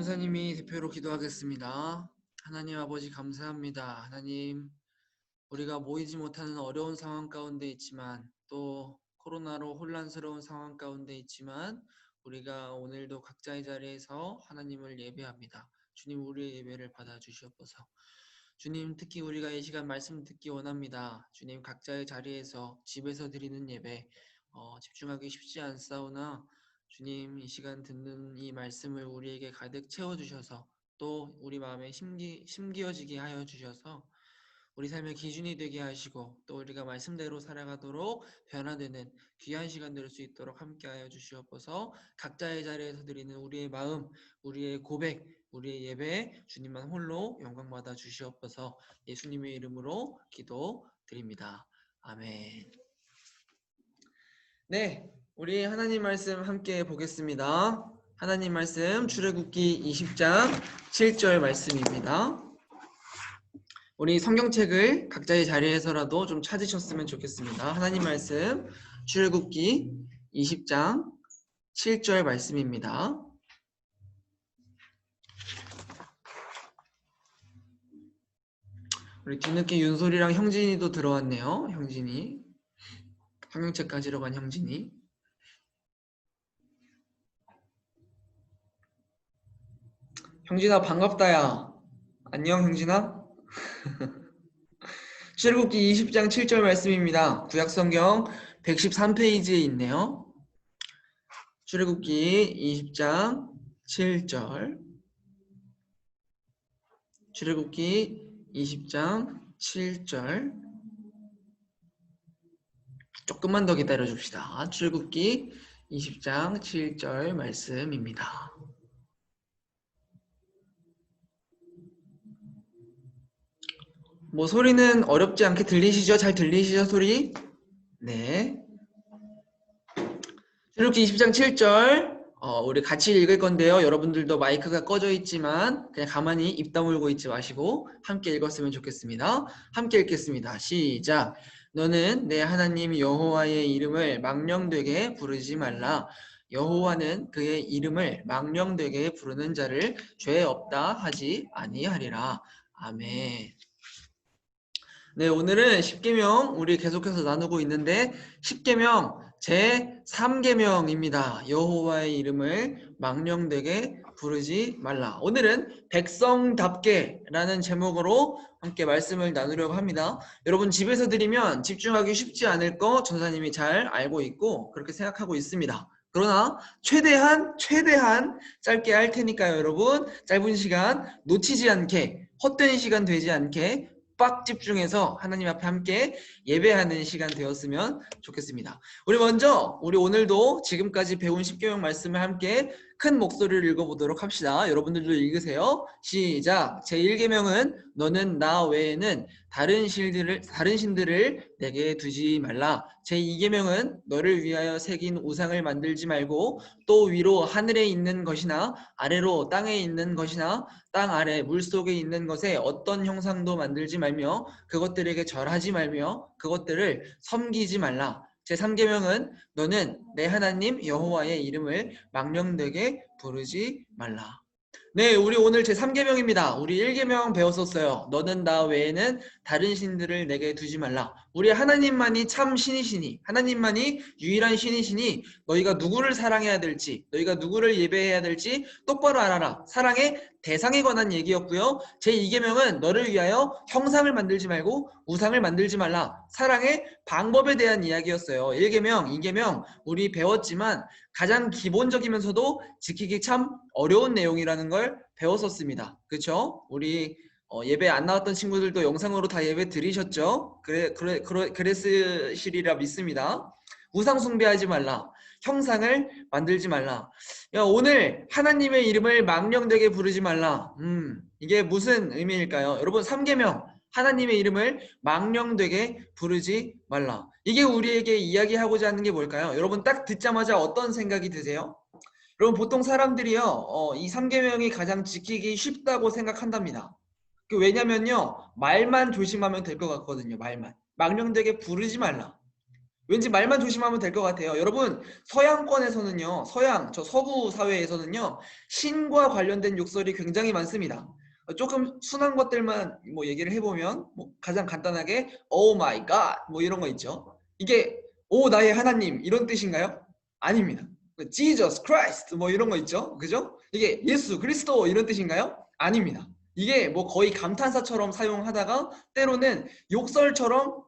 천사님이 대표로 기도하겠습니다. 하나님 아버지 감사합니다. 하나님, 우리가 모이지 못하는 어려운 상황 가운데 있지만 또 코로나로 혼란스러운 상황 가운데 있지만 우리가 오늘도 각자의 자리에서 하나님을 예배합니다. 주님, 우리의 예배를 받아주시옵소서. 주님, 특히 우리가 이 시간 말씀 듣기 원합니다. 주님, 각자의 자리에서 집에서 드리는 예배 집중하기 쉽지 않사오나 주님, 이 시간 듣는 이 말씀을 우리에게 가득 채워주셔서 또 우리 마음에 심기어지게 하여 주셔서 우리 삶의 기준이 되게 하시고 또 우리가 말씀대로 살아가도록 변화되는 귀한 시간 될 수 있도록 함께하여 주시옵소서. 각자의 자리에서 드리는 우리의 마음, 우리의 고백, 우리의 예배 주님만 홀로 영광받아 주시옵소서. 예수님의 이름으로 기도드립니다. 아멘. 네, 우리 하나님 말씀 함께 보겠습니다. 하나님 말씀 출애굽기 20장 7절 말씀입니다. 우리 성경책을 각자의 자리에서라도 좀 찾으셨으면 좋겠습니다. 하나님 말씀 출애굽기 20장 7절 말씀입니다. 우리 뒤늦게 윤솔이랑 형진이도 들어왔네요. 형진이 성경책 가지러 간 형진이. 형진아 반갑다 야. 안녕 형진아. 출애굽기 20장 7절 말씀입니다. 구약성경 113페이지에 있네요. 출애굽기 20장 7절. 출애굽기 20장 7절. 조금만 더 기다려 줍시다. 출애굽기 20장 7절 말씀입니다. 뭐 소리는 어렵지 않게 들리시죠? 잘 들리시죠? 소리? 네. 출애굽기 20장 7절 우리 같이 읽을 건데요. 여러분들도 마이크가 꺼져 있지만 그냥 가만히 입 다물고 있지 마시고 함께 읽었으면 좋겠습니다. 함께 읽겠습니다. 시작. 너는 내 하나님 여호와의 이름을 망령되게 부르지 말라. 여호와는 그의 이름을 망령되게 부르는 자를 죄 없다 하지 아니하리라. 아멘. 네, 오늘은 10계명 우리 계속해서 나누고 있는데 10계명 제3계명입니다. 여호와의 이름을 망령되게 부르지 말라. 오늘은 백성답게라는 제목으로 함께 말씀을 나누려고 합니다. 여러분 집에서 드리면 집중하기 쉽지 않을 거 전사님이 잘 알고 있고 그렇게 생각하고 있습니다. 그러나 최대한 짧게 할 테니까요. 여러분 짧은 시간 놓치지 않게 헛된 시간 되지 않게 빡 집중해서 하나님 앞에 함께 예배하는 시간 되었으면 좋겠습니다. 우리 먼저 우리 오늘도 지금까지 배운 10계명 말씀을 함께 큰 목소리를 읽어보도록 합시다. 여러분들도 읽으세요. 시작. 제1계명은 너는 나 외에는 다른 신들을 내게 두지 말라. 제2계명은 너를 위하여 새긴 우상을 만들지 말고 또 위로 하늘에 있는 것이나 아래로 땅에 있는 것이나 땅 아래 물속에 있는 것에 어떤 형상도 만들지 말며 그것들에게 절하지 말며 그것들을 섬기지 말라. 제3계명은 너는 내 하나님 여호와의 이름을 망령되게 부르지 말라. 네, 우리 오늘 제3계명입니다. 우리 1계명 배웠었어요. 너는 나 외에는 다른 신들을 내게 두지 말라. 우리 하나님만이 참 신이시니 하나님만이 유일한 신이시니 너희가 누구를 사랑해야 될지 너희가 누구를 예배해야 될지 똑바로 알아라. 사랑의 대상에 관한 얘기였고요. 제2계명은 너를 위하여 형상을 만들지 말고 우상을 만들지 말라. 사랑의 방법에 대한 이야기였어요. 1계명, 2계명 우리 배웠지만 가장 기본적이면서도 지키기 참 어려운 내용이라는 걸 배웠었습니다. 그렇죠? 우리 예배 안 나왔던 친구들도 영상으로 다 예배 드리셨죠? 그랬으시리라 믿습니다. 우상 숭배하지 말라. 형상을 만들지 말라. 야, 오늘 하나님의 이름을 망령되게 부르지 말라. 이게 무슨 의미일까요? 여러분 3계명 하나님의 이름을 망령되게 부르지 말라. 이게 우리에게 이야기하고자 하는 게 뭘까요? 여러분 딱 듣자마자 어떤 생각이 드세요? 여러분 보통 사람들이요 이 3계명이 가장 지키기 쉽다고 생각한답니다. 왜냐면요 말만 조심하면 될 것 같거든요. 말만 망령되게 부르지 말라. 왠지 말만 조심하면 될 것 같아요. 여러분, 서양권에서는요, 저 서구 사회에서는요, 신과 관련된 욕설이 굉장히 많습니다. 조금 순한 것들만 뭐 얘기를 해보면, 뭐 가장 간단하게, Oh my God, 뭐 이런 거 있죠. 이게, 오, 나의 하나님, 이런 뜻인가요? 아닙니다. Jesus Christ, 뭐 이런 거 있죠. 그죠? 이게 예수, 그리스도, 이런 뜻인가요? 아닙니다. 이게 뭐 거의 감탄사처럼 사용하다가 때로는 욕설처럼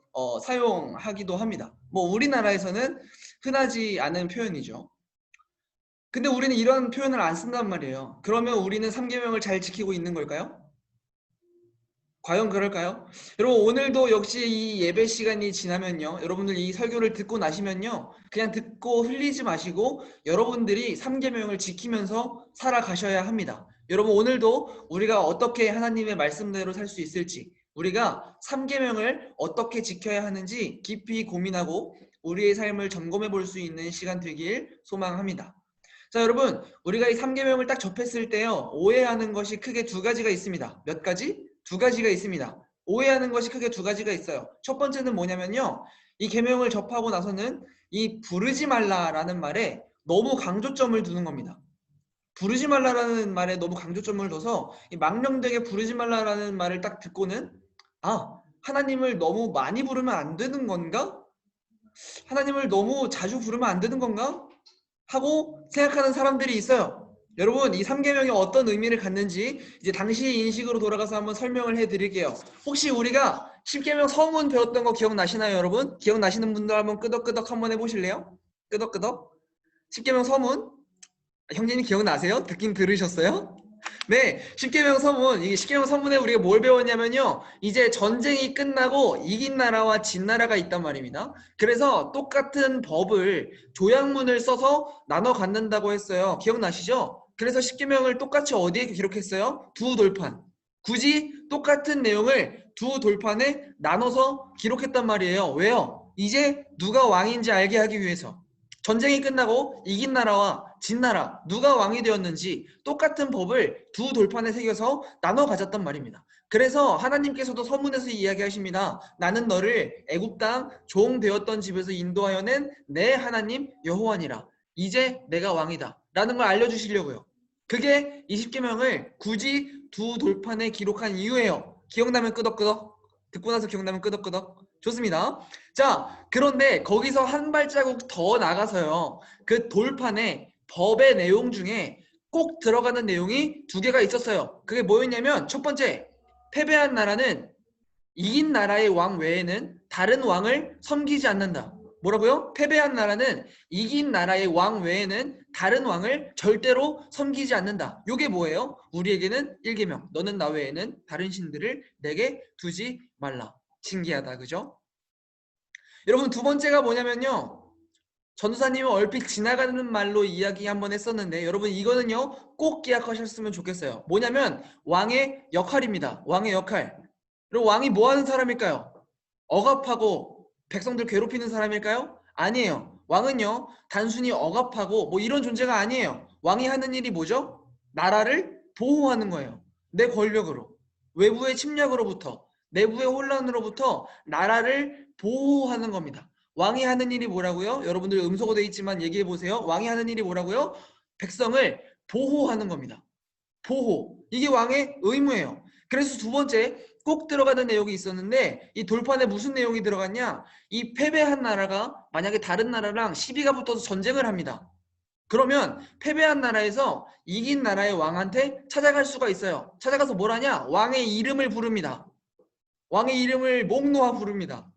사용하기도 합니다. 뭐 우리나라에서는 흔하지 않은 표현이죠. 근데 우리는 이런 표현을 안 쓴단 말이에요. 그러면 우리는 3계명을 잘 지키고 있는 걸까요? 과연 그럴까요? 여러분 오늘도 역시 이 예배 시간이 지나면요. 여러분들 이 설교를 듣고 나시면요. 그냥 듣고 흘리지 마시고 여러분들이 3계명을 지키면서 살아가셔야 합니다. 여러분 오늘도 우리가 어떻게 하나님의 말씀대로 살 수 있을지 우리가 3계명을 어떻게 지켜야 하는지 깊이 고민하고 우리의 삶을 점검해 볼 수 있는 시간 되길 소망합니다. 자 여러분 우리가 이 3계명을 딱 접했을 때요. 오해하는 것이 크게 두 가지가 있습니다. 몇 가지? 두 가지가 있습니다. 오해하는 것이 크게 두 가지가 있어요. 첫 번째는 뭐냐면요. 이 계명을 접하고 나서는 이 부르지 말라라는 말에 너무 강조점을 두는 겁니다. 부르지 말라라는 말에 너무 강조점을 둬서 이 망령되게 부르지 말라라는 말을 딱 듣고는 아, 하나님을 너무 많이 부르면 안 되는 건가? 하나님을 너무 자주 부르면 안 되는 건가? 하고 생각하는 사람들이 있어요. 여러분 이 3계명이 어떤 의미를 갖는지 이제 당시 인식으로 돌아가서 한번 설명을 해드릴게요. 혹시 우리가 10계명 서문 배웠던 거 기억나시나요 여러분? 기억나시는 분들 한번 끄덕끄덕 한번 해보실래요? 끄덕끄덕 10계명 서문 형제님 기억나세요? 듣긴 들으셨어요? 네, 10계명 서문. 이 10계명 서문에 우리가 뭘 배웠냐면요. 이제 전쟁이 끝나고 이긴 나라와 진 나라가 있단 말입니다. 그래서 똑같은 법을 조약문을 써서 나눠 갖는다고 했어요. 기억나시죠? 그래서 10계명을 똑같이 어디에 기록했어요? 두 돌판. 굳이 똑같은 내용을 두 돌판에 나눠서 기록했단 말이에요. 왜요? 이제 누가 왕인지 알게 하기 위해서. 전쟁이 끝나고 이긴 나라와 진 나라 누가 왕이 되었는지 똑같은 법을 두 돌판에 새겨서 나눠 가졌단 말입니다. 그래서 하나님께서도 서문에서 이야기하십니다. 나는 너를 애굽 땅 종 되었던 집에서 인도하여 낸 내 하나님 여호와니라. 이제 내가 왕이다. 라는 걸 알려주시려고요. 그게 20계명을 굳이 두 돌판에 기록한 이유예요. 기억나면 끄덕끄덕. 듣고 나서 기억나면 끄덕끄덕. 좋습니다. 자, 그런데 거기서 한 발자국 더 나가서요. 그 돌판에 법의 내용 중에 꼭 들어가는 내용이 두 개가 있었어요. 그게 뭐였냐면 첫 번째, 패배한 나라는 이긴 나라의 왕 외에는 다른 왕을 섬기지 않는다. 뭐라고요? 패배한 나라는 이긴 나라의 왕 외에는 다른 왕을 절대로 섬기지 않는다. 이게 뭐예요? 우리에게는 1계명. 너는 나 외에는 다른 신들을 내게 두지 말라. 신기하다. 그죠? 여러분 두 번째가 뭐냐면요. 전도사님이 얼핏 지나가는 말로 이야기 한번 했었는데 여러분 이거는요 꼭 기억하셨으면 좋겠어요. 뭐냐면 왕의 역할입니다. 왕의 역할. 그리고 왕이 뭐 하는 사람일까요? 억압하고 백성들 괴롭히는 사람일까요? 아니에요. 왕은요 단순히 억압하고 뭐 이런 존재가 아니에요. 왕이 하는 일이 뭐죠? 나라를 보호하는 거예요. 내 권력으로. 외부의 침략으로부터 내부의 혼란으로부터 나라를 보호하는 겁니다. 왕이 하는 일이 뭐라고요? 여러분들 음소거 돼 있지만 얘기해 보세요. 왕이 하는 일이 뭐라고요? 백성을 보호하는 겁니다. 보호. 이게 왕의 의무예요. 그래서 두 번째 꼭 들어가는 내용이 있었는데 이 돌판에 무슨 내용이 들어갔냐? 이 패배한 나라가 만약에 다른 나라랑 시비가 붙어서 전쟁을 합니다. 그러면 패배한 나라에서 이긴 나라의 왕한테 찾아갈 수가 있어요. 찾아가서 뭘 하냐? 왕의 이름을 부릅니다. 왕의 이름을 목 놓아 부릅니다.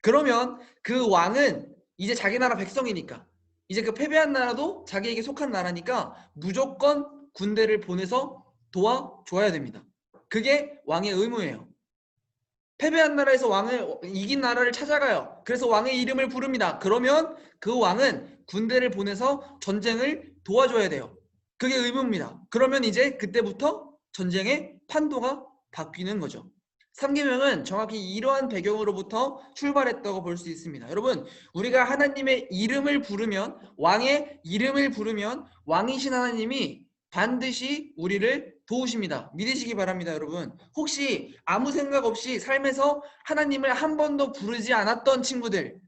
그러면 그 왕은 이제 자기 나라 백성이니까 이제 그 패배한 나라도 자기에게 속한 나라니까 무조건 군대를 보내서 도와줘야 됩니다. 그게 왕의 의무예요. 패배한 나라에서 왕을 이긴 나라를 찾아가요. 그래서 왕의 이름을 부릅니다. 그러면 그 왕은 군대를 보내서 전쟁을 도와줘야 돼요. 그게 의무입니다. 그러면 이제 그때부터 전쟁의 판도가 바뀌는 거죠. 3계명은 정확히 이러한 배경으로부터 출발했다고 볼 수 있습니다. 여러분, 우리가 하나님의 이름을 부르면, 왕의 이름을 부르면 왕이신 하나님이 반드시 우리를 도우십니다. 믿으시기 바랍니다, 여러분. 혹시 아무 생각 없이 삶에서 하나님을 한 번도 부르지 않았던 친구들,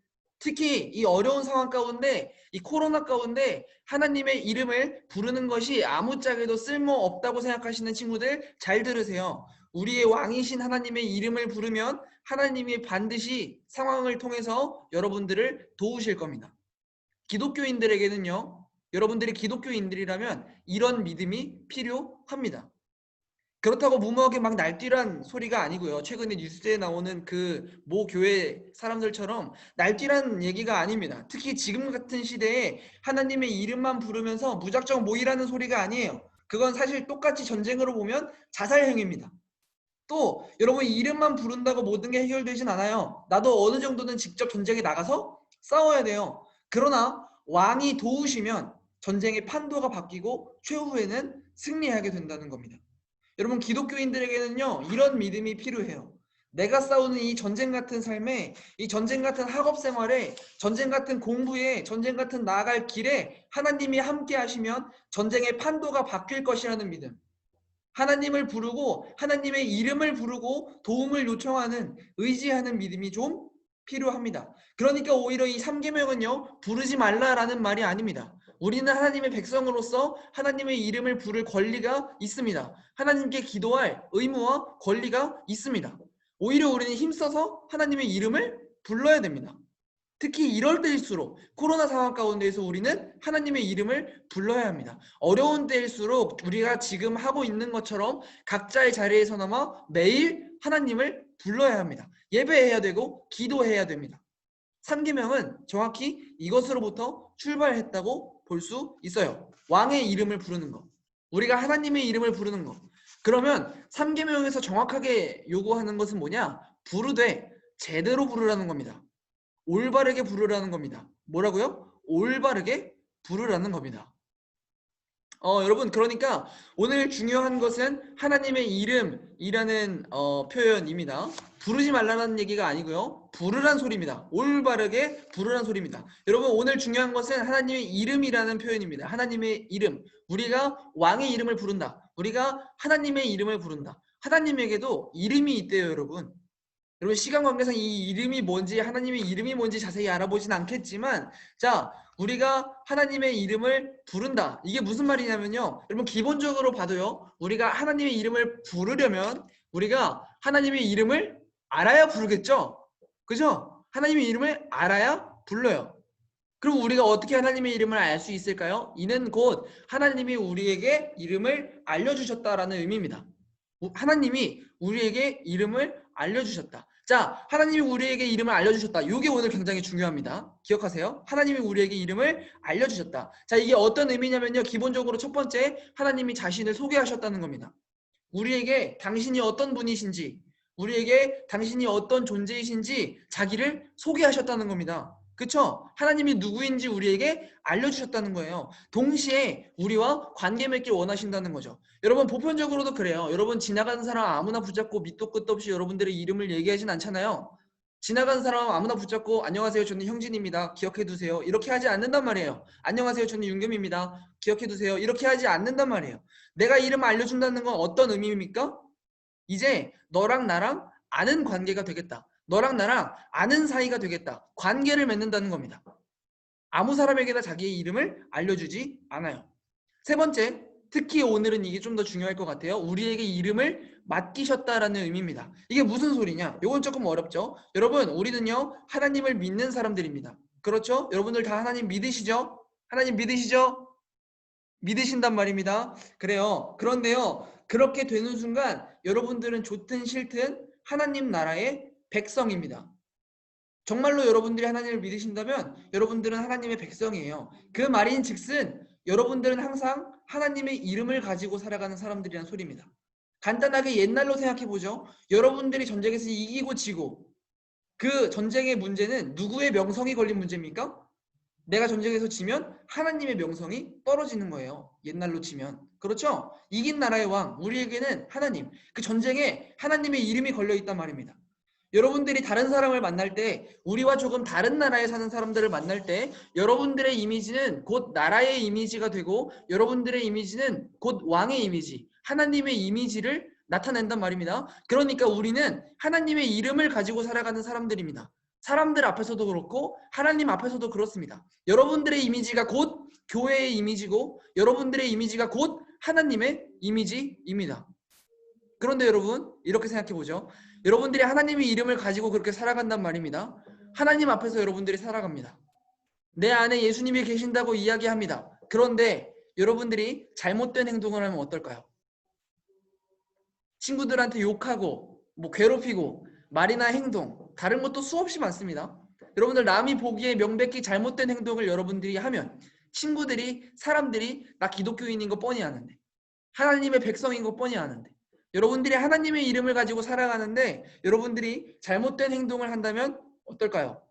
특히 이 어려운 상황 가운데, 이 코로나 가운데 하나님의 이름을 부르는 것이 아무짝에도 쓸모없다고 생각하시는 친구들 잘 들으세요. 우리의 왕이신 하나님의 이름을 부르면 하나님이 반드시 상황을 통해서 여러분들을 도우실 겁니다. 기독교인들에게는요, 여러분들이 기독교인들이라면 이런 믿음이 필요합니다. 그렇다고 무모하게 막 날뛰란 소리가 아니고요. 최근에 뉴스에 나오는 그 모 교회 사람들처럼 날뛰란 얘기가 아닙니다. 특히 지금 같은 시대에 하나님의 이름만 부르면서 무작정 모이라는 소리가 아니에요. 그건 사실 똑같이 전쟁으로 보면 자살 행위입니다. 또 여러분 이름만 부른다고 모든 게 해결되진 않아요. 나도 어느 정도는 직접 전쟁에 나가서 싸워야 돼요. 그러나 왕이 도우시면 전쟁의 판도가 바뀌고 최후에는 승리하게 된다는 겁니다. 여러분 기독교인들에게는요 이런 믿음이 필요해요. 내가 싸우는 이 전쟁 같은 삶에, 이 전쟁 같은 학업 생활에, 전쟁 같은 공부에, 전쟁 같은 나아갈 길에 하나님이 함께 하시면 전쟁의 판도가 바뀔 것이라는 믿음. 하나님을 부르고 하나님의 이름을 부르고 도움을 요청하는, 의지하는 믿음이 좀 필요합니다. 그러니까 오히려 이 3계명은요 부르지 말라라는 말이 아닙니다. 우리는 하나님의 백성으로서 하나님의 이름을 부를 권리가 있습니다. 하나님께 기도할 의무와 권리가 있습니다. 오히려 우리는 힘써서 하나님의 이름을 불러야 됩니다. 특히 이럴 때일수록, 코로나 상황 가운데에서 우리는 하나님의 이름을 불러야 합니다. 어려운 때일수록 우리가 지금 하고 있는 것처럼 각자의 자리에서나마 매일 하나님을 불러야 합니다. 예배해야 되고 기도해야 됩니다. 3계명은 정확히 이것으로부터 출발했다고 볼 수 있어요. 왕의 이름을 부르는 것, 우리가 하나님의 이름을 부르는 것. 그러면 3계명에서 정확하게 요구하는 것은 뭐냐? 부르되 제대로 부르라는 겁니다. 올바르게 부르라는 겁니다. 뭐라고요? 올바르게 부르라는 겁니다. 여러분 그러니까 오늘 중요한 것은 하나님의 이름이라는 표현입니다. 부르지 말라는 얘기가 아니고요. 부르란 소리입니다. 올바르게 부르란 소리입니다. 여러분 오늘 중요한 것은 하나님의 이름이라는 표현입니다. 하나님의 이름. 우리가 왕의 이름을 부른다. 우리가 하나님의 이름을 부른다. 하나님에게도 이름이 있대요, 여러분. 여러분 시간 관계상 이 이름이 뭔지, 하나님의 이름이 뭔지 자세히 알아보진 않겠지만, 자, 우리가 하나님의 이름을 부른다. 이게 무슨 말이냐면요, 여러분 기본적으로 봐도요, 우리가 하나님의 이름을 부르려면 우리가 하나님의 이름을 알아야 부르겠죠. 그죠? 하나님의 이름을 알아야 불러요. 그럼 우리가 어떻게 하나님의 이름을 알 수 있을까요? 이는 곧 하나님이 우리에게 이름을 알려주셨다라는 의미입니다. 하나님이 우리에게 이름을 알려주셨다. 자, 하나님이 우리에게 이름을 알려주셨다. 이게 오늘 굉장히 중요합니다. 기억하세요. 하나님이 우리에게 이름을 알려주셨다. 자, 이게 어떤 의미냐면요, 기본적으로 첫 번째, 하나님이 자신을 소개하셨다는 겁니다. 우리에게 당신이 어떤 분이신지, 우리에게 당신이 어떤 존재이신지 자기를 소개하셨다는 겁니다. 그쵸? 하나님이 누구인지 우리에게 알려주셨다는 거예요. 동시에 우리와 관계 맺길 원하신다는 거죠. 여러분 보편적으로도 그래요. 여러분 지나가는 사람 아무나 붙잡고 밑도 끝도 없이 여러분들의 이름을 얘기하진 않잖아요. 지나가는 사람 아무나 붙잡고 안녕하세요, 저는 형진입니다, 기억해두세요, 이렇게 하지 않는단 말이에요. 안녕하세요, 저는 윤겸입니다, 기억해두세요, 이렇게 하지 않는단 말이에요. 내가 이름 알려준다는 건 어떤 의미입니까? 이제 너랑 나랑 아는 관계가 되겠다. 너랑 나랑 아는 사이가 되겠다. 관계를 맺는다는 겁니다. 아무 사람에게나 자기의 이름을 알려주지 않아요. 세 번째, 특히 오늘은 이게 좀 더 중요할 것 같아요. 우리에게 이름을 맡기셨다라는 의미입니다. 이게 무슨 소리냐? 이건 조금 어렵죠? 여러분, 우리는요, 하나님을 믿는 사람들입니다. 그렇죠? 여러분들 다 하나님 믿으시죠? 하나님 믿으시죠? 믿으신단 말입니다. 그래요. 그런데요, 그렇게 되는 순간 여러분들은 좋든 싫든 하나님 나라의 백성입니다. 정말로 여러분들이 하나님을 믿으신다면 여러분들은 하나님의 백성이에요. 그 말인 즉슨 여러분들은 항상 하나님의 이름을 가지고 살아가는 사람들이라는 소리입니다. 간단하게 옛날로 생각해보죠. 여러분들이 전쟁에서 이기고 지고, 그 전쟁의 문제는 누구의 명성이 걸린 문제입니까? 내가 전쟁에서 지면 하나님의 명성이 떨어지는 거예요. 옛날로 치면. 그렇죠? 이긴 나라의 왕, 우리에게는 하나님, 그 전쟁에 하나님의 이름이 걸려있단 말입니다. 여러분들이 다른 사람을 만날 때, 우리와 조금 다른 나라에 사는 사람들을 만날 때 여러분들의 이미지는 곧 나라의 이미지가 되고, 여러분들의 이미지는 곧 왕의 이미지, 하나님의 이미지를 나타낸단 말입니다. 그러니까 우리는 하나님의 이름을 가지고 살아가는 사람들입니다. 사람들 앞에서도 그렇고 하나님 앞에서도 그렇습니다. 여러분들의 이미지가 곧 교회의 이미지고 여러분들의 이미지가 곧 하나님의 이미지입니다. 그런데 여러분 이렇게 생각해 보죠. 여러분들이 하나님의 이름을 가지고 그렇게 살아간단 말입니다. 하나님 앞에서 여러분들이 살아갑니다. 내 안에 예수님이 계신다고 이야기합니다. 그런데 여러분들이 잘못된 행동을 하면 어떨까요? 친구들한테 욕하고 뭐 괴롭히고 말이나 행동 다른 것도 수없이 많습니다. 여러분들 남이 보기에 명백히 잘못된 행동을 여러분들이 하면 친구들이 사람들이 나 기독교인인 거 뻔히 아는데 하나님의 백성인 거 뻔히 아는데 여러분들이 하나님의 이름을 가지고 살아가는데 여러분들이 잘못된 행동을 한다면 어떨까요?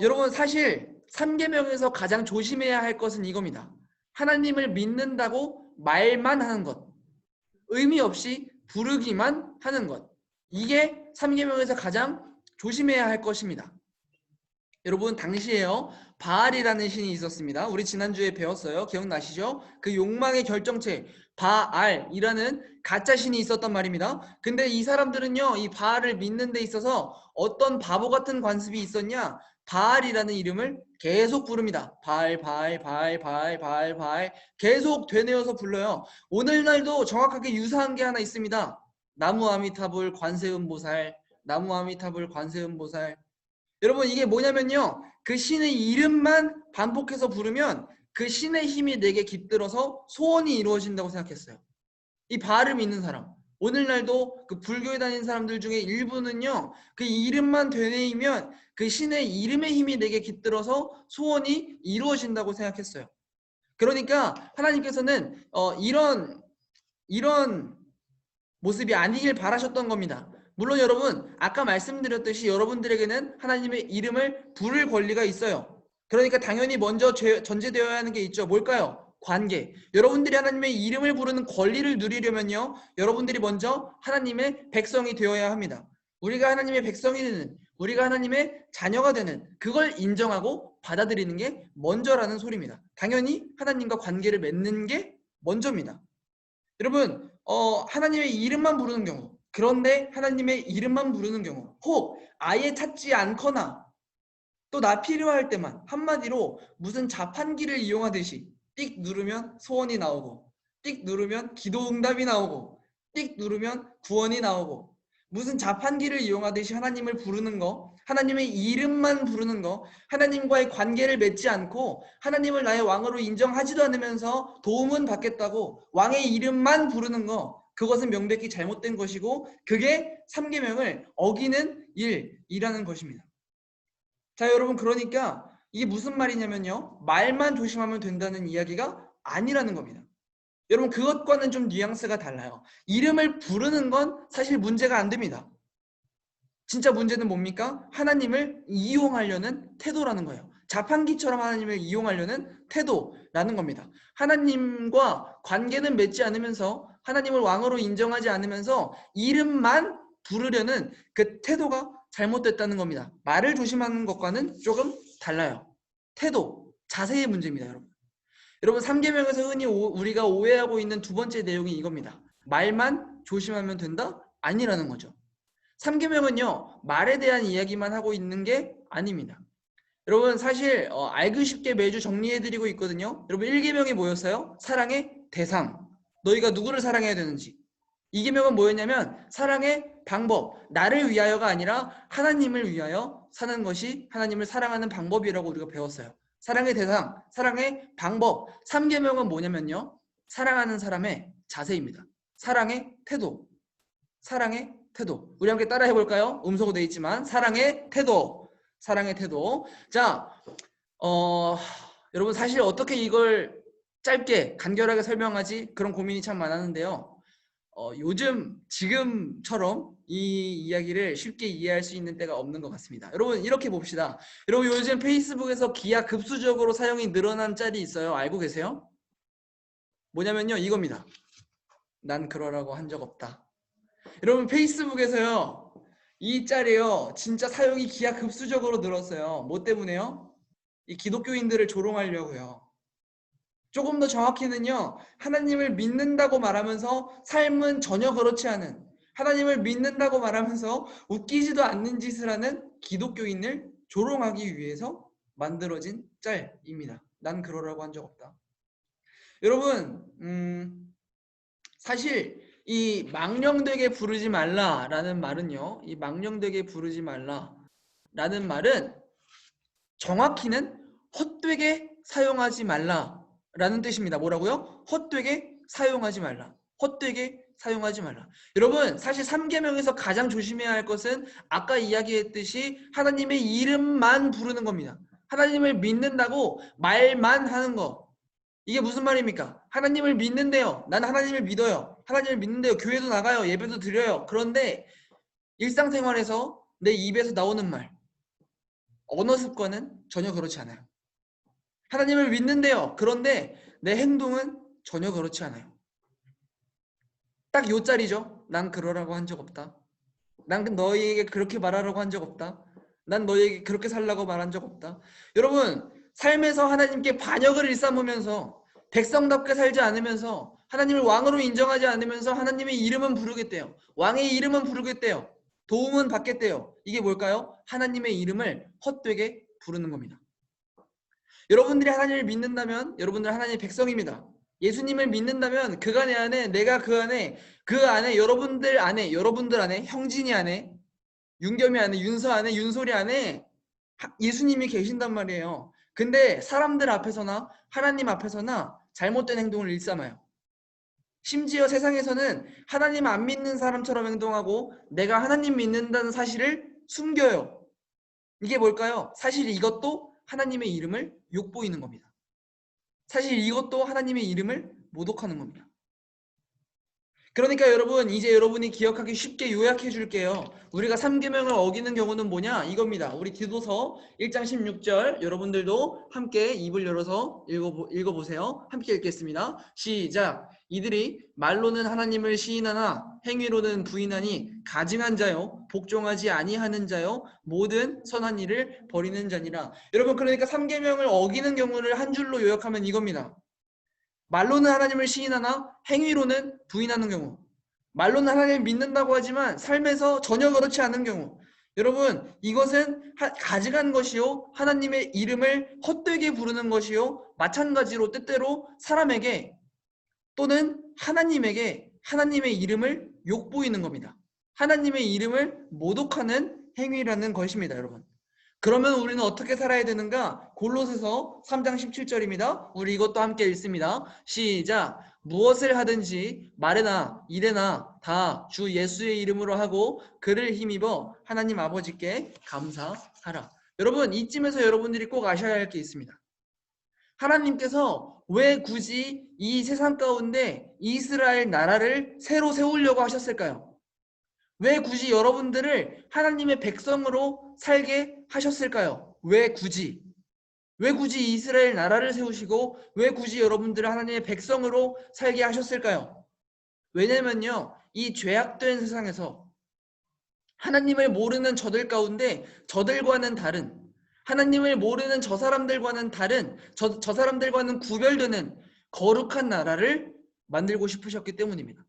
여러분 사실 3계명에서 가장 조심해야 할 것은 이겁니다. 하나님을 믿는다고 말만 하는 것. 의미 없이 부르기만 하는 것. 이게 3계명에서 가장 조심해야 할 것입니다. 여러분 당시에요. 바알이라는 신이 있었습니다. 우리 지난주에 배웠어요. 기억나시죠? 그 욕망의 결정체 바알이라는 가짜 신이 있었단 말입니다. 근데 이 사람들은요. 이 바알을 믿는 데 있어서 어떤 바보 같은 관습이 있었냐? 바알이라는 이름을 계속 부릅니다. 바알 바알 바알 바알 바알 바알 계속 되뇌어서 불러요. 오늘날도 정확하게 유사한 게 하나 있습니다. 나무 아미타불 관세음보살 나무 아미타불 관세음보살 여러분 이게 뭐냐면요. 그 신의 이름만 반복해서 부르면 그 신의 힘이 내게 깃들어서 소원이 이루어진다고 생각했어요. 이 바알을 믿는 사람. 오늘날도 그 불교에 다니는 사람들 중에 일부는요. 그 이름만 되뇌이면 그 신의 이름의 힘이 내게 깃들어서 소원이 이루어진다고 생각했어요. 그러니까 하나님께서는 이런 모습이 아니길 바라셨던 겁니다. 물론 여러분 아까 말씀드렸듯이 여러분들에게는 하나님의 이름을 부를 권리가 있어요. 그러니까 당연히 먼저 전제되어야 하는 게 있죠. 뭘까요? 관계. 여러분들이 하나님의 이름을 부르는 권리를 누리려면요. 여러분들이 먼저 하나님의 백성이 되어야 합니다. 우리가 하나님의 백성이 되는 우리가 하나님의 자녀가 되는 그걸 인정하고 받아들이는 게 먼저라는 소리입니다. 당연히 하나님과 관계를 맺는 게 먼저입니다. 여러분 하나님의 이름만 부르는 경우 그런데 하나님의 이름만 부르는 경우 혹 아예 찾지 않거나 또 나 필요할 때만 한마디로 무슨 자판기를 이용하듯이 띡 누르면 소원이 나오고 띡 누르면 기도 응답이 나오고 띡 누르면 구원이 나오고 무슨 자판기를 이용하듯이 하나님을 부르는 거 하나님의 이름만 부르는 거 하나님과의 관계를 맺지 않고 하나님을 나의 왕으로 인정하지도 않으면서 도움은 받겠다고 왕의 이름만 부르는 거 그것은 명백히 잘못된 것이고 그게 3계명을 어기는 일이라는 것입니다. 자 여러분 그러니까 이게 무슨 말이냐면요. 말만 조심하면 된다는 이야기가 아니라는 겁니다. 여러분 그것과는 좀 뉘앙스가 달라요. 이름을 부르는 건 사실 문제가 안 됩니다. 진짜 문제는 뭡니까? 하나님을 이용하려는 태도라는 거예요. 자판기처럼 하나님을 이용하려는 태도라는 겁니다. 하나님과 관계는 맺지 않으면서 하나님을 왕으로 인정하지 않으면서 이름만 부르려는 그 태도가 잘못됐다는 겁니다. 말을 조심하는 것과는 조금 달라요. 태도, 자세의 문제입니다, 여러분. 여러분 3계명에서 흔히 우리가 오해하고 있는 두 번째 내용이 이겁니다. 말만 조심하면 된다? 아니라는 거죠. 3계명은요. 말에 대한 이야기만 하고 있는 게 아닙니다. 여러분 사실 알기 쉽게 매주 정리해드리고 있거든요. 여러분 1계명이 뭐였어요? 사랑의 대상. 너희가 누구를 사랑해야 되는지. 2계명은 뭐였냐면 사랑의 방법. 나를 위하여가 아니라 하나님을 위하여 사는 것이 하나님을 사랑하는 방법이라고 우리가 배웠어요. 사랑의 대상, 사랑의 방법. 3계명은 뭐냐면요. 사랑하는 사람의 자세입니다. 사랑의 태도. 사랑의 태도. 우리 함께 따라 해볼까요? 음소거 돼 있지만 사랑의 태도. 사랑의 태도. 자, 여러분 사실 어떻게 이걸 짧게 간결하게 설명하지? 그런 고민이 참 많았는데요. 요즘 지금처럼 이 이야기를 쉽게 이해할 수 있는 때가 없는 것 같습니다. 여러분 이렇게 봅시다. 여러분 요즘 페이스북에서 기하급수적으로 사용이 늘어난 짤이 있어요. 알고 계세요? 뭐냐면요 이겁니다. 난 그러라고 한 적 없다. 여러분 페이스북에서요 이 짤이요 진짜 사용이 기하급수적으로 늘었어요. 뭐 때문에요? 이 기독교인들을 조롱하려고요. 조금 더 정확히는요 하나님을 믿는다고 말하면서 삶은 전혀 그렇지 않은 하나님을 믿는다고 말하면서 웃기지도 않는 짓을 하는 기독교인을 조롱하기 위해서 만들어진 짤입니다. 난 그러라고 한 적 없다. 여러분, 사실 이 망령되게 부르지 말라라는 말은요. 이 망령되게 부르지 말라라는 말은 정확히는 헛되게 사용하지 말라라는 뜻입니다. 뭐라고요? 헛되게 사용하지 말라. 헛되게 사용하지 말라. 여러분, 사실 3계명에서 가장 조심해야 할 것은 아까 이야기했듯이 하나님의 이름만 부르는 겁니다. 하나님을 믿는다고 말만 하는 거. 이게 무슨 말입니까? 하나님을 믿는데요. 나는 하나님을 믿어요. 하나님을 믿는데요. 교회도 나가요. 예배도 드려요. 그런데 일상생활에서 내 입에서 나오는 말, 언어 습관은 전혀 그렇지 않아요. 하나님을 믿는데요. 그런데 내 행동은 전혀 그렇지 않아요. 딱 요 짤이죠. 난 그러라고 한 적 없다. 난 너희에게 그렇게 말하라고 한 적 없다. 난 너희에게 그렇게 살라고 말한 적 없다. 여러분, 삶에서 하나님께 반역을 일삼으면서 백성답게 살지 않으면서 하나님을 왕으로 인정하지 않으면서 하나님의 이름은 부르겠대요. 왕의 이름은 부르겠대요. 도움은 받겠대요. 이게 뭘까요? 하나님의 이름을 헛되게 부르는 겁니다. 여러분들이 하나님을 믿는다면 여러분들은 하나님의 백성입니다. 예수님을 믿는다면 그간의 안에 내가 그 안에 여러분들 안에 형진이 안에 윤겸이 안에 윤서 안에 윤소리 안에 예수님이 계신단 말이에요. 근데 사람들 앞에서나 하나님 앞에서나 잘못된 행동을 일삼아요. 심지어 세상에서는 하나님 안 믿는 사람처럼 행동하고 내가 하나님 믿는다는 사실을 숨겨요. 이게 뭘까요? 사실 이것도 하나님의 이름을 욕보이는 겁니다. 사실 이것도 하나님의 이름을 모독하는 겁니다. 그러니까 여러분, 이제 여러분이 기억하기 쉽게 요약해 줄게요. 우리가 3계명을 어기는 경우는 뭐냐? 이겁니다. 우리 디도서 1장 16절 여러분들도 함께 입을 열어서 읽어보세요. 함께 읽겠습니다. 시작. 이들이 말로는 하나님을 시인하나 행위로는 부인하니 가증한 자요 복종하지 아니하는 자요 모든 선한 일을 버리는 자니라. 여러분, 그러니까 3계명을 어기는 경우를 한 줄로 요약하면 이겁니다. 말로는 하나님을 시인하나 행위로는 부인하는 경우, 말로는 하나님을 믿는다고 하지만 삶에서 전혀 그렇지 않은 경우, 여러분, 이것은 가증한 것이요 하나님의 이름을 헛되게 부르는 것이요 마찬가지로 때때로 사람에게 또는 하나님에게 하나님의 이름을 욕보이는 겁니다. 하나님의 이름을 모독하는 행위라는 것입니다. 여러분, 그러면 우리는 어떻게 살아야 되는가? 골로새서 3장 17절입니다. 우리 이것도 함께 읽습니다. 시작. 무엇을 하든지 말에나 일에나 다 주 예수의 이름으로 하고 그를 힘입어 하나님 아버지께 감사하라. 여러분, 이쯤에서 여러분들이 꼭 아셔야 할 게 있습니다. 하나님께서 왜 굳이 이 세상 가운데 이스라엘 나라를 새로 세우려고 하셨을까요? 왜 굳이 여러분들을 하나님의 백성으로 살게 하셨을까요? 왜 굳이 이스라엘 나라를 세우시고 왜 굳이 여러분들을 하나님의 백성으로 살게 하셨을까요? 왜냐면요, 이 죄악된 세상에서 하나님을 모르는 저들 가운데 저들과는 다른, 하나님을 모르는 저 사람들과는 다른, 저 사람들과는 구별되는 거룩한 나라를 만들고 싶으셨기 때문입니다.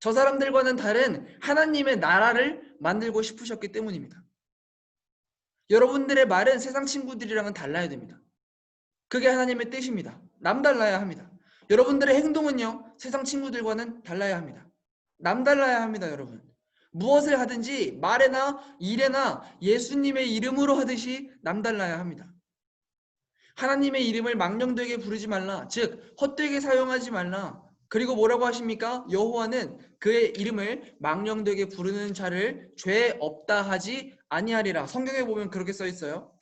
저 사람들과는 다른 하나님의 나라를 만들고 싶으셨기 때문입니다. 여러분들의 말은 세상 친구들이랑은 달라야 됩니다. 그게 하나님의 뜻입니다. 남달라야 합니다. 여러분들의 행동은요, 세상 친구들과는 달라야 합니다. 남달라야 합니다, 여러분. 무엇을 하든지 말에나 일에나 예수님의 이름으로 하듯이 남달라야 합니다. 하나님의 이름을 망령되게 부르지 말라. 즉 헛되게 사용하지 말라. 그리고 뭐라고 하십니까? 여호와는 그의 이름을 망령되게 부르는 자를 죄 없다 하지 아니하리라. 성경에 보면 그렇게 써 있어요.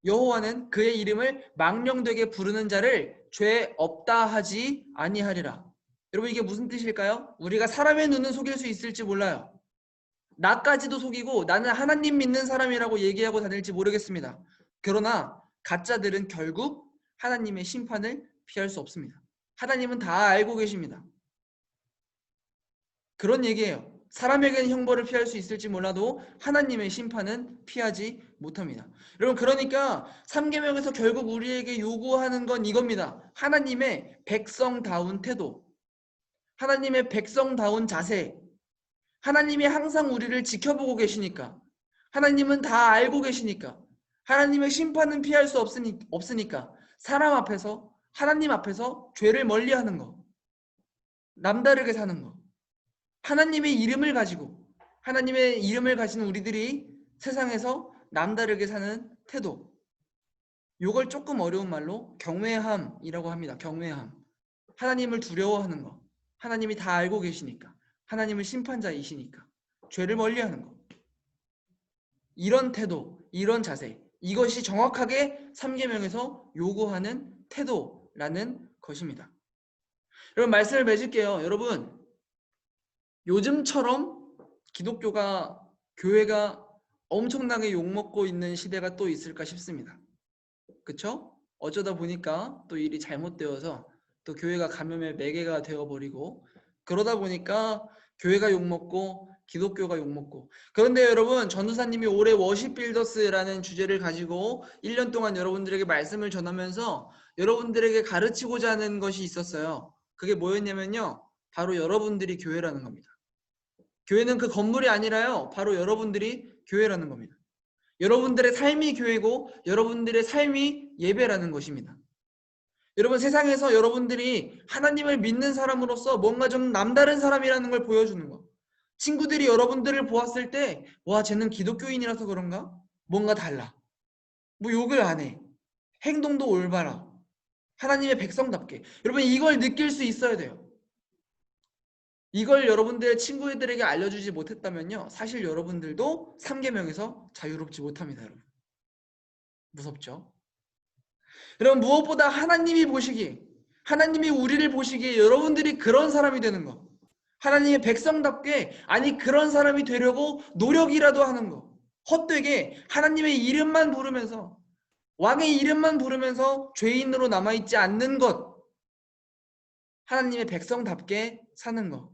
여호와는 그의 이름을 망령되게 부르는 자를 죄 없다 하지 아니하리라. 여러분, 이게 무슨 뜻일까요? 우리가 사람의 눈은 속일 수 있을지 몰라요. 나까지도 속이고 나는 하나님 믿는 사람이라고 얘기하고 다닐지 모르겠습니다. 그러나 가짜들은 결국 하나님의 심판을 피할 수 없습니다. 하나님은 다 알고 계십니다. 그런 얘기예요. 사람에게는 형벌을 피할 수 있을지 몰라도 하나님의 심판은 피하지 못합니다. 여러분, 그러니까 3계명에서 결국 우리에게 요구하는 건 이겁니다. 하나님의 백성다운 태도, 하나님의 백성다운 자세, 하나님이 항상 우리를 지켜보고 계시니까, 하나님은 다 알고 계시니까, 하나님의 심판은 피할 수 없으니까 사람 앞에서, 하나님 앞에서 죄를 멀리하는 거, 남다르게 사는 거, 하나님의 이름을 가지고, 하나님의 이름을 가진 우리들이 세상에서 남다르게 사는 태도, 요걸 조금 어려운 말로 경외함이라고 합니다. 경외함. 하나님을 두려워하는 거, 하나님이 다 알고 계시니까, 하나님은 심판자이시니까 죄를 멀리하는 거, 이런 태도, 이런 자세, 이것이 정확하게 3계명에서 요구하는 태도라는 것입니다. 여러분, 말씀을 맺을게요. 여러분, 요즘처럼 기독교가, 교회가 엄청나게 욕먹고 있는 시대가 또 있을까 싶습니다. 그쵸? 어쩌다 보니까 또 일이 잘못되어서 또 교회가 감염의 매개가 되어버리고, 그러다 보니까 교회가 욕먹고 기독교가 욕먹고. 그런데 여러분, 전도사님이 올해 워십 빌더스라는 주제를 가지고 1년 동안 여러분들에게 말씀을 전하면서 여러분들에게 가르치고자 하는 것이 있었어요. 그게 뭐였냐면요, 바로 여러분들이 교회라는 겁니다. 교회는 그 건물이 아니라요, 바로 여러분들이 교회라는 겁니다. 여러분들의 삶이 교회고 여러분들의 삶이 예배라는 것입니다. 여러분, 세상에서 여러분들이 하나님을 믿는 사람으로서 뭔가 좀 남다른 사람이라는 걸 보여주는 거. 친구들이 여러분들을 보았을 때, 와, 쟤는 기독교인이라서 그런가? 뭔가 달라. 뭐 욕을 안 해. 행동도 올바라. 하나님의 백성답게. 여러분, 이걸 느낄 수 있어야 돼요. 이걸 여러분들의 친구들에게 알려주지 못했다면요, 사실 여러분들도 3계명에서 자유롭지 못합니다. 여러분, 무섭죠? 여러분, 무엇보다 하나님이 보시기에, 하나님이 우리를 보시기에 여러분들이 그런 사람이 되는 거, 하나님의 백성답게, 아니 그런 사람이 되려고 노력이라도 하는 거, 헛되게 하나님의 이름만 부르면서, 왕의 이름만 부르면서 죄인으로 남아있지 않는 것, 하나님의 백성답게 사는 거,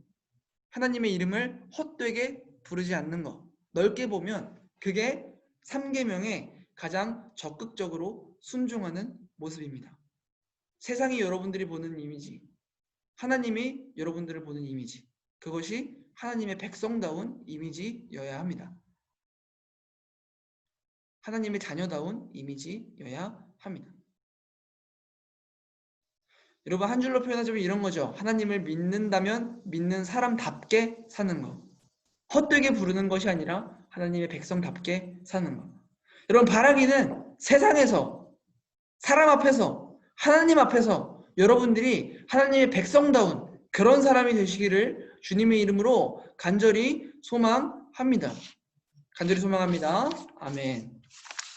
하나님의 이름을 헛되게 부르지 않는 것, 넓게 보면 그게 3계명에 가장 적극적으로 순종하는 모습입니다. 세상이 여러분들이 보는 이미지, 하나님이 여러분들을 보는 이미지, 그것이 하나님의 백성다운 이미지여야 합니다. 하나님의 자녀다운 이미지여야 합니다. 여러분, 한 줄로 표현하자면 이런 거죠. 하나님을 믿는다면 믿는 사람답게 사는 거. 헛되게 부르는 것이 아니라 하나님의 백성답게 사는 것. 여러분, 바라기는 세상에서, 사람 앞에서, 하나님 앞에서 여러분들이 하나님의 백성다운 그런 사람이 되시기를 주님의 이름으로 간절히 소망합니다. 간절히 소망합니다. 아멘.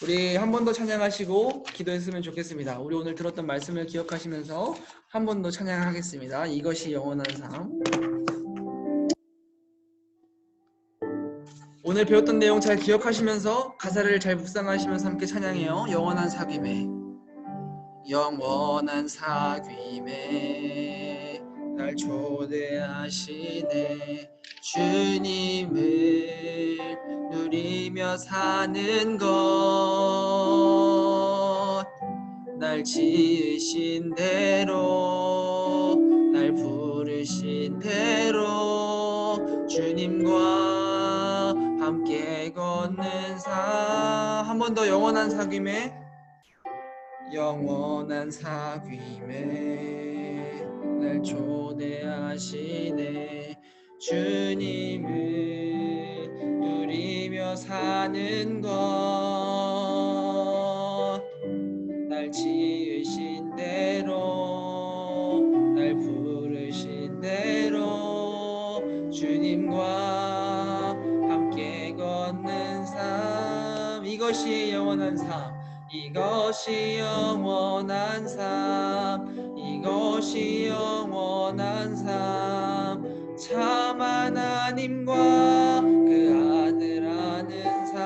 우리 한 번 더 찬양하시고 기도했으면 좋겠습니다. 우리 오늘 들었던 말씀을 기억하시면서 한 번 더 찬양하겠습니다. 이것이 영원한 삶. 오늘 배웠던 내용 잘 기억하시면서 가사를 잘 묵상하시면서 함께 찬양해요. 영원한 사귐에, 영원한 사귐에 날 초대하시네. 주님을 누리며 사는 것, 날 지으신 대로, 날 부르신 대로 주님과 함께 걷는 삶. 한 번 더. 영원한 사귐에, 영원한 사귐에 날 초대하시네. 주님을 누리며 사는 것, 날 지으신 대로, 날 부르신 대로 주님과 함께 걷는 삶. 이것이 영원한 삶, 이것이 영원한 삶, 이것이 영원한 삶. 참 하나님과 그 아들 아는 삶.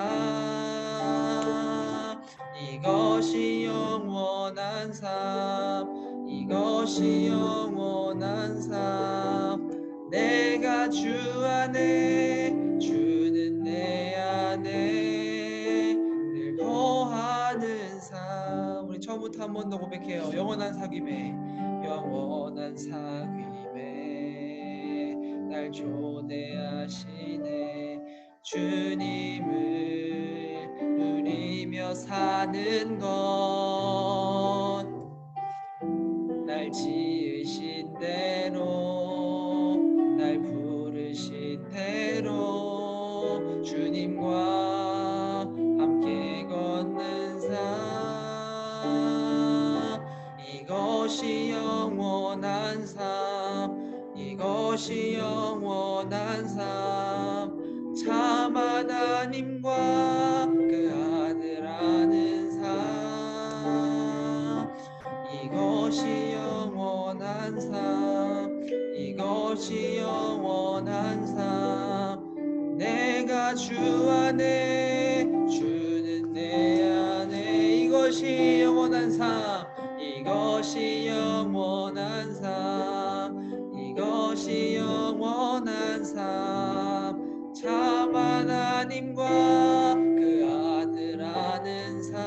이것이 영원한 삶, 이것이 영원한 삶. 내가 주 안에, 주는 내 안에 늘 거하는 삶. 우리 처음부터 한 번 더 고백해요. 영원한 사귐에, 영원한 사귐에 날 초대 도대하시네. 주님을 누리며 사는 것, 날 지으신 대로, 날 부르신 대로 주님과 함께 걷는 삶, 이것이 영원한 삶, 이것이 영원한 삶, 참 하나님과 그 아들 아는 삶, 이것이 영원한 삶, 이것이 영원한 삶. 내가 주 안에, 주는 내 안에, 이것이 영원한 삶, 이것이 영원한 삶, 이것이 영원한 삶, 참 하나님과 그 아들 아는 삶,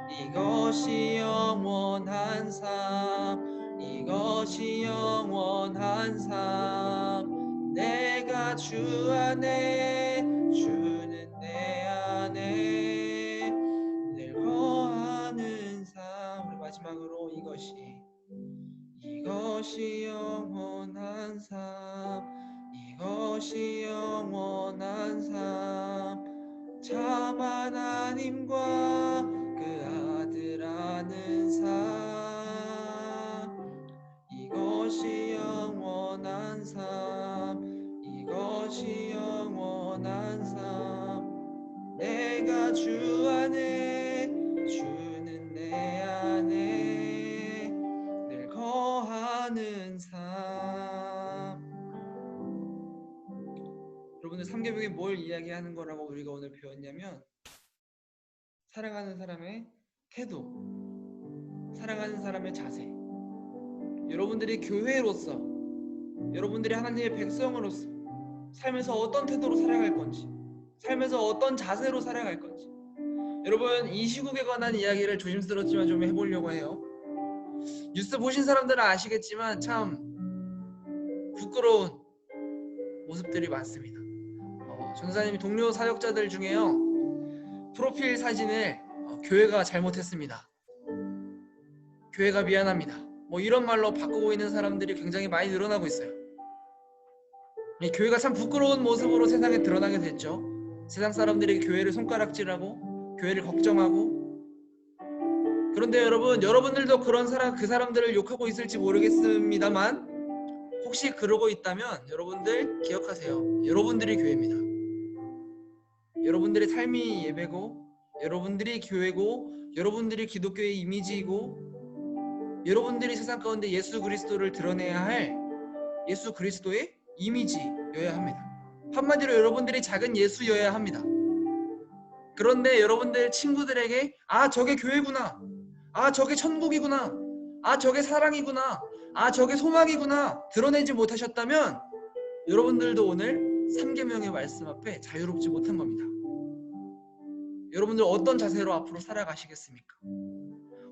이것이 영원한 삶, 이것이 영원한 삶. 내가 주 안에, 주는 내 안에 늘 거하는 삶. 우리 마지막으로 이것이 영원한 삶, 이것이 영원한 삶, 참 하나님과 그 아들 아는 삶, 이것이 영원한 삶, 이것이 영원한 삶. 내가 주 안에, 주는 내 안에 늘 거하는 삶. 여러분들 삼계명이 뭘 이야기하는 거라고 우리가 오늘 배웠냐면, 사랑하는 사람의 태도, 사랑하는 사람의 자세, 여러분들이 교회로서, 여러분들이 하나님의 백성으로서 삶에서 어떤 태도로 살아갈 건지, 삶에서 어떤 자세로 살아갈 건지, 여러분 이 시국에 관한 이야기를 조심스럽지만 좀 해보려고 해요. 뉴스 보신 사람들은 아시겠지만 참 부끄러운 모습들이 많습니다. 전사님이 동료 사역자들 중에요, 프로필 사진을 교회가 잘못했습니다, 교회가 미안합니다, 뭐 이런 말로 바꾸고 있는 사람들이 굉장히 많이 늘어나고 있어요. 이 교회가 참 부끄러운 모습으로 세상에 드러나게 됐죠. 세상 사람들이 교회를 손가락질하고 교회를 걱정하고. 그런데 여러분, 여러분들도 그 사람들을 욕하고 있을지 모르겠습니다만, 혹시 그러고 있다면 여러분들 기억하세요. 여러분들이 교회입니다. 여러분들의 삶이 예배고, 여러분들이 교회고, 여러분들이 기독교의 이미지이고, 여러분들이 세상 가운데 예수 그리스도를 드러내야 할 예수 그리스도의 이미지여야 합니다. 한마디로 여러분들이 작은 예수여야 합니다. 그런데 여러분들 친구들에게 아 저게 교회구나, 아 저게 천국이구나, 아 저게 사랑이구나, 아 저게 소망이구나 드러내지 못하셨다면 여러분들도 오늘 삼계명의 말씀 앞에 자유롭지 못한 겁니다. 여러분들 어떤 자세로 앞으로 살아가시겠습니까?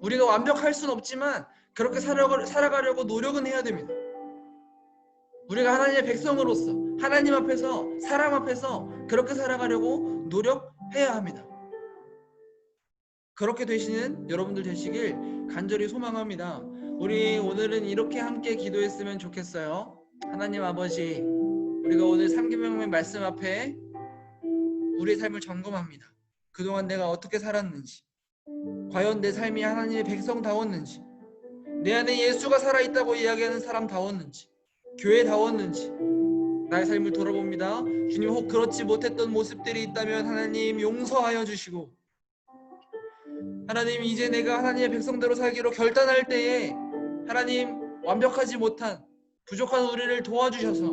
우리가 완벽할 순 없지만 그렇게 살아가려고 노력은 해야 됩니다. 우리가 하나님의 백성으로서 하나님 앞에서, 사람 앞에서 그렇게 살아가려고 노력해야 합니다. 그렇게 되시는 여러분들 되시길 간절히 소망합니다. 우리 오늘은 이렇게 함께 기도했으면 좋겠어요. 하나님 아버지, 우리가 오늘 삼계명의 말씀 앞에 우리의 삶을 점검합니다. 그동안 내가 어떻게 살았는지, 과연 내 삶이 하나님의 백성다웠는지, 내 안에 예수가 살아있다고 이야기하는 사람다웠는지, 교회다웠는지 나의 삶을 돌아봅니다. 주님, 혹 그렇지 못했던 모습들이 있다면 하나님 용서하여 주시고, 하나님 이제 내가 하나님의 백성대로 살기로 결단할 때에 하나님 완벽하지 못한 부족한 우리를 도와주셔서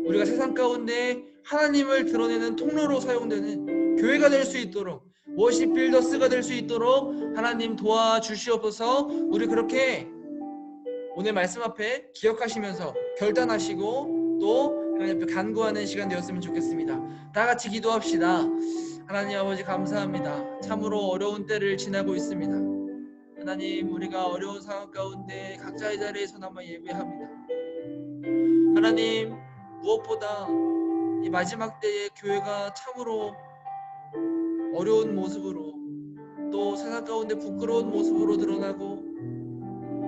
우리가 세상 가운데 하나님을 드러내는 통로로 사용되는 교회가 될 수 있도록, 워십 빌더스가 될 수 있도록 하나님 도와주시옵소서. 우리 그렇게 오늘 말씀 앞에 기억하시면서 결단하시고 또 하나님 앞에 간구하는 시간 되었으면 좋겠습니다. 다 같이 기도합시다. 하나님 아버지 감사합니다. 참으로 어려운 때를 지나고 있습니다. 하나님, 우리가 어려운 상황 가운데 각자의 자리에서나마 예배합니다. 하나님, 무엇보다 이 마지막 때에 교회가 참으로 어려운 모습으로, 또 세상 가운데 부끄러운 모습으로 드러나고,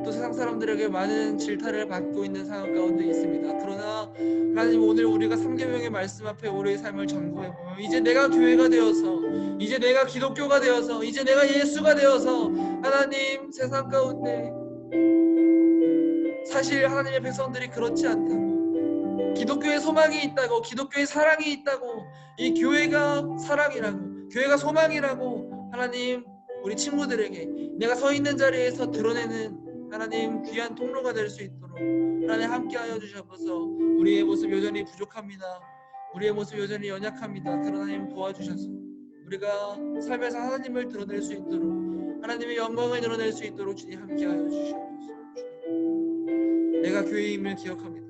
또 세상 사람들에게 많은 질타를 받고 있는 상황 가운데 있습니다. 그러나 하나님, 오늘 우리가 3계명의 말씀 앞에 우리의 삶을 점검해보면, 이제 내가 교회가 되어서, 이제 내가 기독교가 되어서, 이제 내가 예수가 되어서 하나님, 세상 가운데 사실 하나님의 백성들이 그렇지 않다고, 기독교의 소망이 있다고, 기독교의 사랑이 있다고, 이 교회가 사랑이라고, 교회가 소망이라고 하나님, 우리 친구들에게 내가 서 있는 자리에서 드러내는 하나님 귀한 통로가 될 수 있도록 하나님 함께하여 주셔서, 우리의 모습 여전히 부족합니다. 우리의 모습 여전히 연약합니다. 그러나 하나님 도와주셔서 우리가 삶에서 하나님을 드러낼 수 있도록, 하나님의 영광을 드러낼 수 있도록 주님 함께하여 주시옵소서. 내가 교회임을 기억합니다.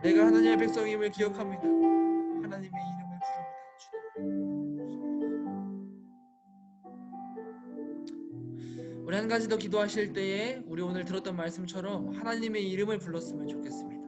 내가 하나님의 백성임을 기억합니다. 하나님의 이름을 부릅니다. 우리 한 가지 더 기도하실 때에 우리 오늘 들었던 말씀처럼 하나님의 이름을 불렀으면 좋겠습니다.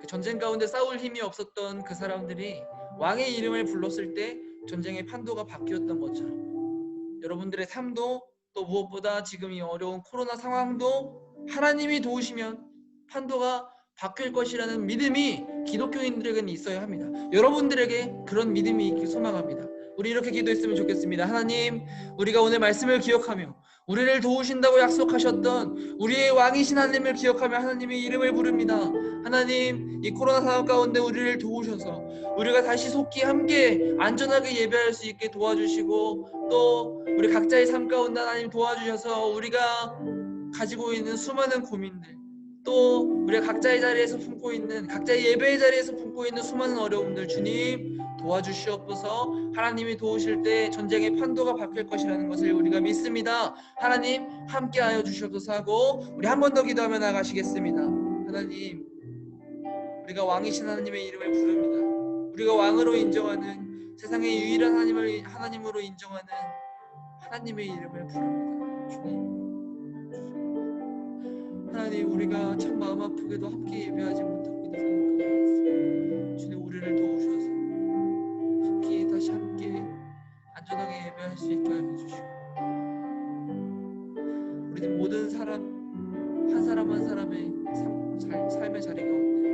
그 전쟁 가운데 싸울 힘이 없었던 그 사람들이 왕의 이름을 불렀을 때 전쟁의 판도가 바뀌었던 것처럼, 여러분들의 삶도, 또 무엇보다 지금 이 어려운 코로나 상황도 하나님이 도우시면 판도가 바뀔 것이라는 믿음이 기독교인들에게는 있어야 합니다. 여러분들에게 그런 믿음이 있길 소망합니다. 우리 이렇게 기도했으면 좋겠습니다. 하나님, 우리가 오늘 말씀을 기억하며 우리를 도우신다고 약속하셨던 우리의 왕이신 하나님을 기억하며 하나님의 이름을 부릅니다. 하나님, 이 코로나 상황 가운데 우리를 도우셔서 우리가 다시 속히 함께 안전하게 예배할 수 있게 도와주시고, 또 우리 각자의 삶 가운데 하나님 도와주셔서 우리가 가지고 있는 수많은 고민들, 또 우리가 각자의 자리에서 품고 있는, 각자의 예배의 자리에서 품고 있는 수많은 어려움들 주님 도와주시옵소서. 하나님이 도우실 때 전쟁의 판도가 바뀔 것이라는 것을 우리가 믿습니다. 하나님 함께하여 주시옵소서 하고 우리 한 번 더 기도하며 나가시겠습니다. 하나님, 우리가 왕이신 하나님의 이름을 부릅니다. 우리가 왕으로 인정하는, 세상의 유일한 하나님으로 인정하는 하나님의 이름을 부릅니다. 주님, 하나님, 우리가 참 마음 아프게도 함께 예배하지 못하고 있는 상황 가운데 있습니다. 주님, 우리를 도우셔서 속히 다시 함께 안전하게 예배할 수 있게 하여 주시고, 우리 모든 사람 한 사람 한 사람의 삶의 자리 가운데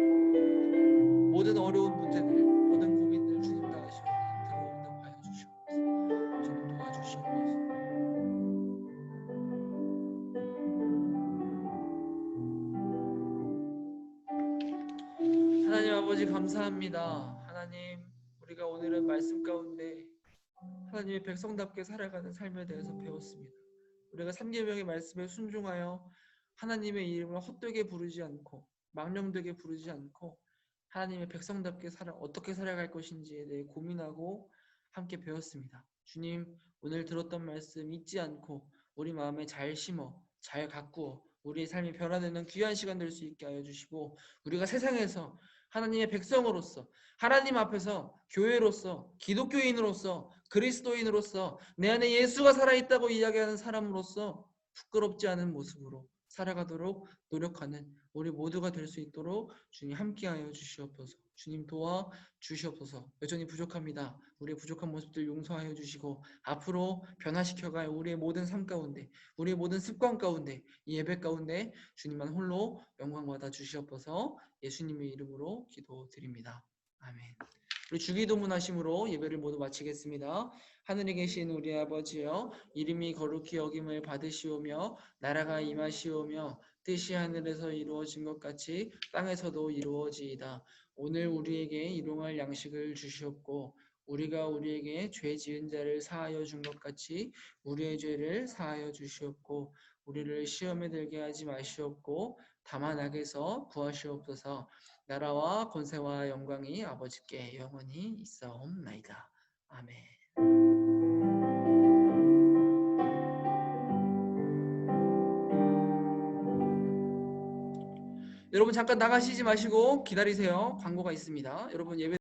모든 어려운 문제들, 모든 고민들 주님 다 아시고 들어온다고 하여 주시옵소서. 주님 도와주시옵소서. 하나님 아버지, 감사합니다. 하나님, 우리가 오늘은 말씀 가운데 하나님의 백성답게 살아가는 삶에 대해서 배웠습니다. 우리가 3계명의 말씀에 순종하여 하나님의 이름을 헛되게 부르지 않고 망령되게 부르지 않고 하나님의 백성답게 어떻게 살아갈 것인지에 대해 고민하고 함께 배웠습니다. 주님, 오늘 들었던 말씀 잊지 않고 우리 마음에 잘 심어 잘 가꾸어 우리의 삶이 변화되는 귀한 시간 될 수 있게 하여 주시고, 우리가 세상에서 하나님의 백성으로서, 하나님 앞에서 교회로서, 기독교인으로서, 그리스도인으로서 내 안에 예수가 살아있다고 이야기하는 사람으로서 부끄럽지 않은 모습으로 살아가도록 노력하는 우리 모두가 될 수 있도록 주님 함께하여 주시옵소서. 주님 도와 주시옵소서. 여전히 부족합니다. 우리의 부족한 모습들 용서하여 주시고 앞으로 변화시켜갈 우리의 모든 삶 가운데, 우리의 모든 습관 가운데, 이 예배 가운데 주님만 홀로 영광 받아 주시옵소서. 예수님의 이름으로 기도드립니다. 아멘. 우리 주기도문 하심으로 예배를 모두 마치겠습니다. 하늘에 계신 우리 아버지여, 이름이 거룩히 여김을 받으시오며 나라가 임하시오며 뜻이 하늘에서 이루어진 것 같이 땅에서도 이루어지이다. 오늘 우리에게 일용할 양식을 주시옵고 우리가 우리에게 죄 지은 자를 사하여 준 것 같이 우리의 죄를 사하여 주시옵고 우리를 시험에 들게 하지 마시옵고 다만 악에서 구하시옵소서. 나라와 권세와 영광이 아버지께 영원히 있사옵나이다. 아멘. 여러분 잠깐 나가시지 마시고 기다리세요. 광고가 있습니다. 여러분 예배